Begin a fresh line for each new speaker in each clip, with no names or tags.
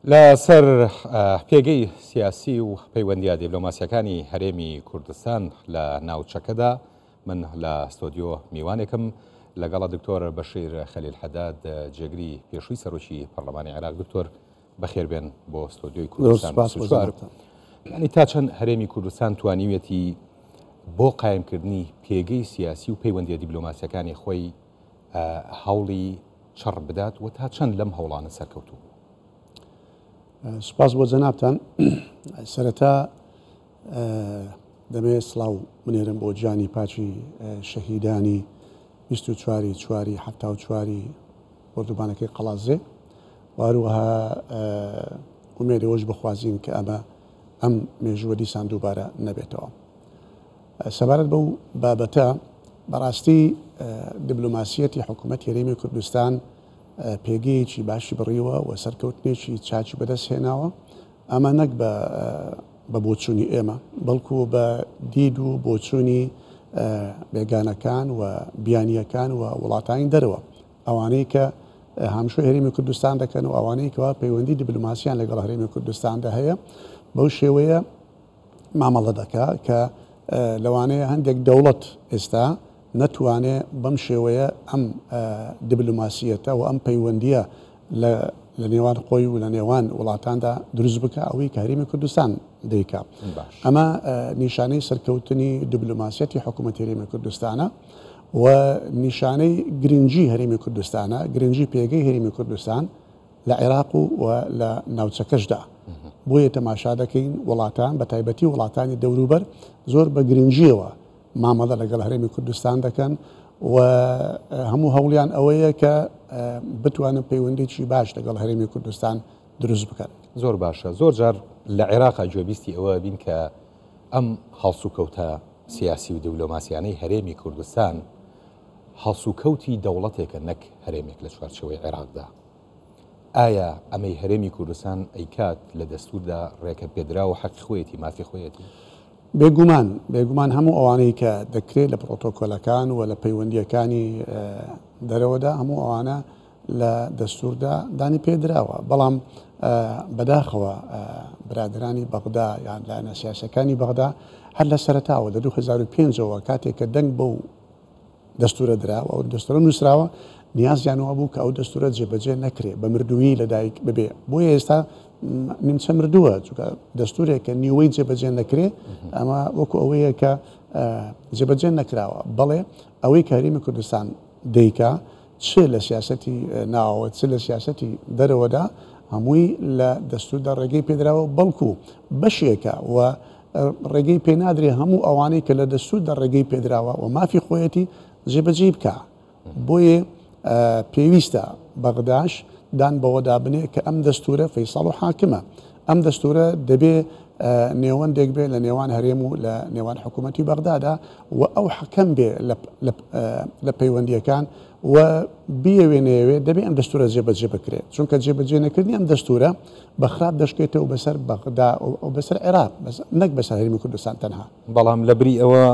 لا سر پێگەی سیاسی و پەیوەندیە دیبلۆماسیەکانی هەرێمی کوردستان لە ناوچەکەدا من لە ستۆدیۆ میوانێکم لەگەڵە دکتۆر بەشیر خەلیل حەداد جێگری پێشووی سەرۆکی پەرلەمانی عێراق. دکتۆر بەخێربێن بۆ ستۆدیۆی کوردستان. ینی تا چەند هەرێمی کوردستان توانیوێتی بۆ قایمکردنی پێگەی سیاسی و پەیوەندیە دیبلۆماسیەکانی خۆی هەوڵی چڕ بدات و تا چەند لەم هەوڵانە سەرکەوتوو؟
سپاس بۆ جەنابتان. سەرەتا دەمەوێت سڵاو منێرم بۆ گیانی پاچی شەهیدانی 24/4 ئۆردوبانەکەی قەڵازێ، واروەها ئومێدەوەش بخوازین کە ئەم مێژووە دیسان دووبارە نەبێتەوە. سەبارەت بەو بابەتە بەڕاستی دیبلۆماسیەتی حکوومەت هەرێمی کوردستان پێگەیەکی باشی بڕیوە و سەرکەوتنێکی چاچی بەدەست هێناوە، ئەمە نەک بە بۆچوونی ئێمە بەڵکو بە دید و بۆچوونی بێگانەکان و بیانیەکان و وڵاتانی دەرەوە، ئەوانەی کە هەمشۆی هەرێمی کوردستان دەکەن و ئەوانەی کەوا پەیوەندی دیبلۆماسییان لەگەڵ هەرێمی کوردستاندا هەیە، بەو شێوەیە مامەڵە دەکا کە لەوانەیە هەندێک دەوڵەت ئێستا نەتوانێت بەم شێوەیە ئەم دیبلۆماسیەتە و ئەم پەیوەندیە لە نێوان خۆی و لە نێوان وڵاتاندا دروست بکە ئەوەی کە هەرێمی کوردستان دەیکا. ئەمە نیشانەی سەرکەوتنی دیبلۆماسیەتی حکوومەت هەرێمی کوردستانە و نیشانەی گرنگی هەرێمی کوردستانە، گرنگی پێگەی هەرێمی کوردستان لە عێراق و لە ناوچەکەشدا. بۆیە تەماشا دەکەین وڵاتان بە تایبەتی وڵاتانی دەوروبەر زۆر بە گرنگیەوە مامەڵە لەگەڵ هەرێمی کوردستان دەکەن و هەموو هەوڵیان ئەوەیە کە بتوانن پەیوەندێکی باش لەگەڵ هەرێمی کوردستان دروست بکەن.
زۆر باشە. زۆر جار لە عێراقا گوێبیستی ئەوە بین کە ئەم هەڵسوکەوتە سیاسی و دیبلۆماسیانەی هەرێمی کوردستان هەڵسوکەوتی دەوڵەتێکە نەک هەرێمێک لە چوارچێوەی عێراقدا. ئایا ئەمەی هەرێمی کوردستان ئەیکات لە دەستوردا ڕێکە پێدرا و حەقی خۆیەتی مافی خۆیەتی؟ بێگومان هەموو ئەوانەی کە دەکرێت لە پرۆتۆکۆلەکان و لە پەیوەندیەکانی دەرەوەدا هەموو ئەوانە لە دەستوردا دانی پێدراوە، بەڵام بەداخەوە برادرانی بەغدا یان لایەنە سیاسەکانی بەغدا هەر لە سەرەتاوە لە 2005ەوە کاتێک کە دەنگ بەو دەستورە دراوە ئەو دەستورە نووسراوە، نیازیانەوە بوو کە ئەو دەستورە جێبەجێ نەکرێت بە مردووی لەدایک ببێ. بۆیە ئێستا نیمچە مردووە چونکە دەستورێک کە نیوەی جێبەجێ نەکرێت، ئەمە وەکو ئەوەیە کە جێبەجێ نەکراوە. بەڵێ ئەوەی کە هەرێمی کوردستان دەیکا چ لە سیاسەتی ناوە چ لە سیاسەتی دەرەوەدا هەمووی لە دەستوردا ڕێگەی پێدراوە، بەڵکو بەشێکە و ڕێگەی پێنادرێ هەموو ئەوانەی کە لە دەستوردا ڕێگەی پێدراوە و مافی خۆیەتی جێبەجێ بکە. بۆیە پێویستە بەغداش دان بەوەدا بنێ کە ئەم دەستورە فەیساڵ و حاکمە، ئەم دەستورە دەبێ نێوەندێک بێ لە نێوان هەرێم و لە نێوان حکوومەتی بەغدادا و ئەو حەکەم بێ لە پەیوەندیەکان و بیەوێنەوێ دەبێ ئەم دەستورە جێبەجێ بکرێت، چونکە جێبەجێ نەکردنی ئەم دەستورە بەخراپ دەشکێتەوە بەسەر بەغدا و بەسەر عێراق نەک بەسەر هەرێمی کوردستان تەنها. بەڵام لەبری ئەوە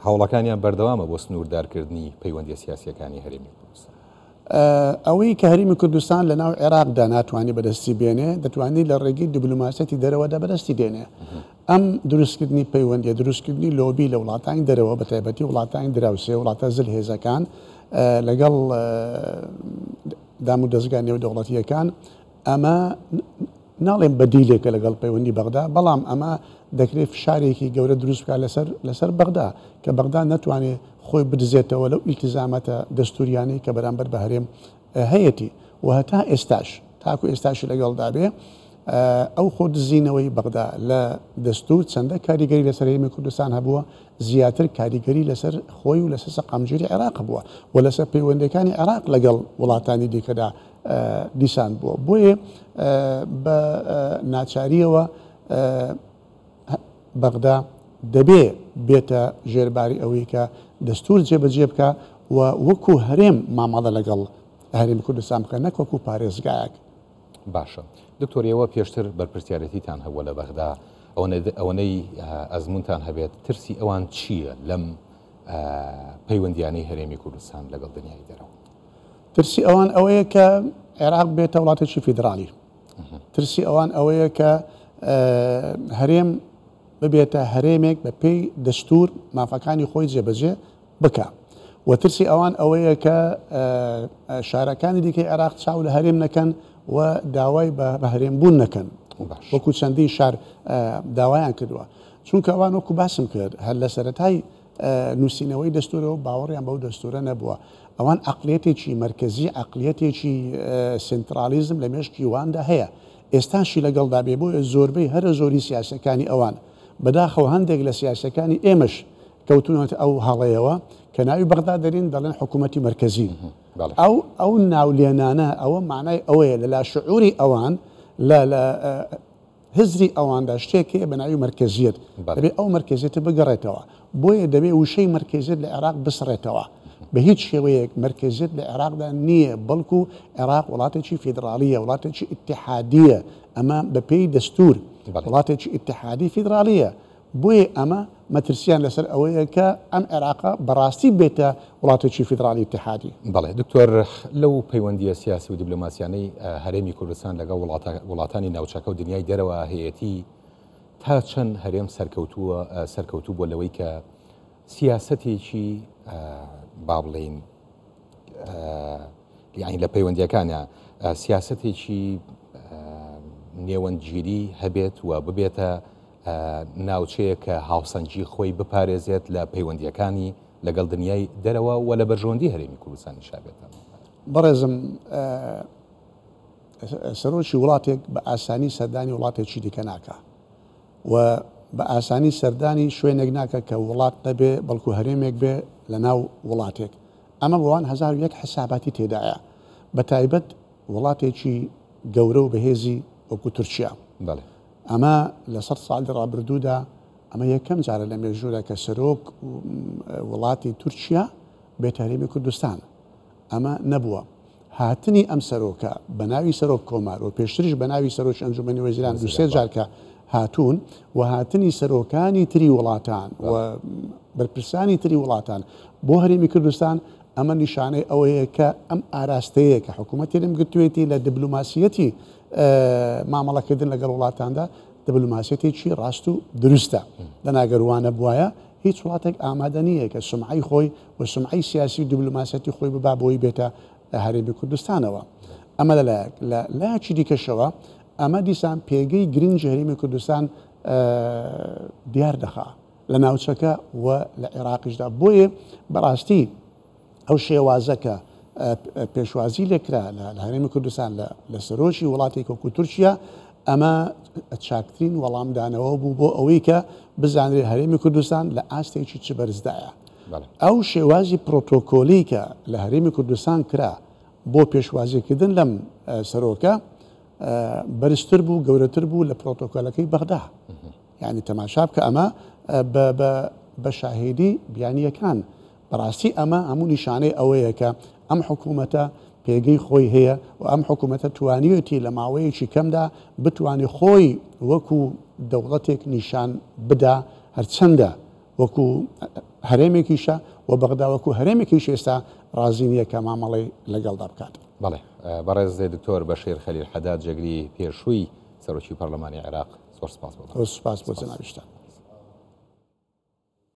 هەوڵەکانیان بەردەوامە بۆ سنووردارکردنی پەیوەندی سیاسیەکانی هەرێمی کوردستان.
ئەوەی کە هەرێمی کوردستان لە ناو عێراقدا ناتوانێت بەدەستی بێنێ، دەتوانێت لە ڕێگەی دیبلۆماسیەتی دەرەوەدا بەدەستی دێنێ. ئەم دروستکردنی پەیوەندی دروستکردنی لۆبی لە وڵاتانی دەرەوە بە تایبەتی وڵاتانی دراوسێ وڵاتە زل هێزەکان لەگەڵ دام و دەستگا نێودەوڵەتیەکان، ئەمە ناڵێن بەدیلێکە لەگەڵ پەیوەندی بەغدا، بەڵام ئەمە دەکرێت فشارێکی گەورە دروست بکات لەسەر بەغدا کە بەغدا نەتوانێت خۆی بدزێتەوە لەو ئیلتیزامەتە دەستوریانەی کە بەرامبەر بە هەرێم هەیەی و هەتا ئێستاش تاکو ئێستاشی لەگەڵدا بێ ئەو خۆ دزینەوەی بەغدا لە دەستور چەندە کاریگەری لەسەر هەرێمی کوردستان هەبووە، زیاتر کاریگەری لەسەر خۆی و لەسەر سەقامگیری عێراق بووە و لەسەر پەیوەندەکانی عێراق لەگەڵ وڵاتانی دیکەدا دیسان بووە. بۆیە بە ناچاریەوە بەغدا دەبێ بێتە ژێرباری ئەوەی کە دەستور جێبەجێ بکە و وەکو هەرێم مامەڵە لەگەڵ هەرێمی کوردستان بکە، نەک وەکو پارێزگایەک.
باشە. دکتۆریەوە پێشتر بەرپرسیارەتیتان هەبووە لە بەغدا، ئەوەنەی ئەزمونتان هەبێت ترسی ئەوان چییە لەم پەیوەندیانەی هەرێمی کوردستان لەگەڵ دنیای دەرەوە؟
ترسی ئەوان ئەوەیە کە عێراق بێتە وڵاتێکی فیدرالی ترسی ئەوان ئەوەیە کە هەرێم ببێتە هەرێمێک بە پێی دەستور مافەکانی خۆی جێبەجێ بکە و ترسی ئەوان ئەوەیە کە شارەکانی دیکەی عێراق چاو لە هەرێم نەکەن و داوای بە هەرێمبوون نەکەن وەکو چەندی شار داوایان کردووە چونکە ئەوان وەکو باسم کرد هەر لە سەرەتای نووسینەوەی دەستورەوە باوەڕیان بەو دەستورە نەبووە ئەوان عقلێتێکی مرکزی عقلێتێکی سنترالیزم لە مێشکی واندا هەیە ئێستاشی لەگەڵدا بێ بۆ زۆربەی هەرە زۆری سیاسەکانی ئەوان بەداخەوە هەندێک لە سیاسەکانی ئێمەش کەوتونەوە ئەو هەڵەیەوە کە ناوی بەغدا دەرین دەڵێن حکوومەتی مرکزی ئەو ناولێنانە ئەوە معنای ئەوەیە لەلا شعوری ئەوان لە هزری ئەواندا شتێکێ بە ناوی مرکزیت دەبێت ئەو مرکزیێتە بگەڕێتەوە بۆیە دەبێت وشەی مرکزیت لە عێراق بسڕێتەوە بە هیچ شێوەیەک مرکزیت لە عێراقدا نییە بەڵکو عێراق وڵاتێکی فیدراالیە وڵاتێکی ئیتحادیە ئەمە بە پێی دەستور وڵاتێکی ئیتحادی فیدراالیە بۆیە ئەمە مەترسیان لەسەر ئەوەیە کە ئەم عێراقا بەڕاستی بێتە وڵاتێکی فیدراالی ئیتحادی.
بەڵێ دکتۆر لەو پەیوەندیە سیاسی و دیبلۆماسیانەی هەرێمی کوردستان لەگەڵ وڵاتانی ناوچەکە و دنیای دەرەوە هەیەتی تا چەند هەرێم سەرکەوتوو بۆ لەوەی کە سیاسەتێکی با بڵێین یعنی لە پەیوەندیەکانە سیاسەتێکی نێوەندگیری هەبێت و ببێتە ناوچەیە کە هاوسەنگی خۆی بپارێزێت لە پەیوەندیەکانی لەگەڵ دنیای دەرەوە و لە بەرژۆندی هەرێمی کوردستانی شابێتە.
بەڕێزم سەرۆکی وڵاتێک بە ئاسانی سەردانی وڵاتێکی دیکە ناکە و بە ئاسانی سەردانی شوێنێک ناکە کە وڵات نەبێ بەڵکو هەرێمێک بێ لە ناو وڵاتێک ئەمە بۆوان 1001 حساباتی تێدایە بە تایبەت وڵاتێکی گەورە و بەهێزی وەکو تورکیا ئەمە لە 100 ساڵی ڕابردوودا ئەمە یەکەم جارە لە مێژوورە کە سەرۆک وڵاتی تورکیا بێتە هەرێمی کوردستان ئەمە نەبووە هاتنی ئەم سەرۆکە بە ناوی سەرۆک کۆمار و پێشتریش بە ناوی سەرۆکی ئەنجومەنی وەزیران دوسێ جارکە هاتوون و هاتنی سەرۆکانی تری وڵاتان و بەرپرسانی تری وڵاتان بۆ هەرێمی کوردستان ئەمە نیشانەی ئەوەیە کە ئەم ئاراستەیە کە حکوومەتی لەم گرتوێتی لە دیبلۆماسیەتی مامەڵەکردن لەگەڵ وڵاتاندا دیبلۆماسیەتێکی ڕاست و دروستە لەناگەروانە بواە هیچ وڵاتێک ئامادە نییە کە سمعی خۆی و سمعی سیاسی و دیبلۆماسیەتی خۆی ببا بۆی بێتە هەرێمی کوردستانەوە ئەمە لەلایەک لە لایەکی دیکەشەوە ئەمە دیسان پێگەی گرنگ هەرێمی کوردستان دیار دەخا لە ناوچەکە و لە عێراقیشدا بۆیە بەڕاستی ئەو شێوازەکە پێشوازی لێکرا لە هەرێمی کوردستان لە سەرۆکی وڵاتی وەکو تورکیا ئەمە چاکترین وەڵامدانەوە بوو بۆ ئەوەی کە بزانرێت هەرێمی کوردستان لە ئاستێکی چ بەرزدایە ئەو شێوازی پرۆتۆکۆلی کە لە هەرێمی کوردستان کرا بۆ پێشوازیکردن لەم سەرۆکە بەرزتر بوو گەورەتر بوو لە پرۆتۆکۆلەکەی بەغدا یعنی تەماشا بکە ئەمە بە شاهێدی بیانیەکان بەڕاستی ئەمە هەموو نیشانەی ئەوەیە کە ئەم حکوومەتە پێگەی خۆی هەیە و ئەم حکوومەتە توانیوەتی لە ماوەیەکی کەمدا بتوانێت خۆی وەکو دەوڵەتێک نیشان بدا هەرچەندە وەکو هەرێمێکیشە و بەغدا وەکو هەرێمێکیش ئێستا ڕازی نییە کە مامەڵی لەگەڵدا بکات.
بەڵێ بەڕێز دکتۆر بەشیر خەلیل حەداد جەگری پێشووی سەرۆکی پەرلەمانی عێراق زۆر سپاس بۆ
سپاس بۆ جەنابیشتان.